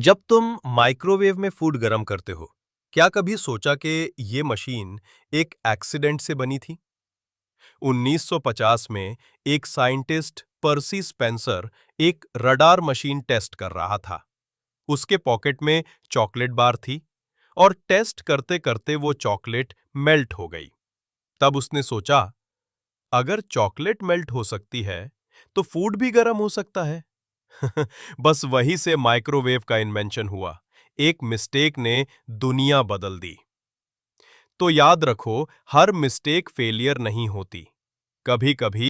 जब तुम माइक्रोवेव में फूड गरम करते हो, क्या कभी सोचा कि ये मशीन एक एक्सीडेंट से बनी थी? 1950 में एक साइंटिस्ट पर्सी स्पेंसर एक रडार मशीन टेस्ट कर रहा था। उसके पॉकेट में चॉकलेट बार थी और टेस्ट करते करते वो चॉकलेट मेल्ट हो गई। तब उसने सोचा, अगर चॉकलेट मेल्ट हो सकती है, तो फूड भी गरम हो सकता है। बस वहीं से माइक्रोवेव का इन्वेंशन हुआ। एक मिस्टेक ने दुनिया बदल दी। तो याद रखो, हर मिस्टेक फेलियर नहीं होती। कभी-कभी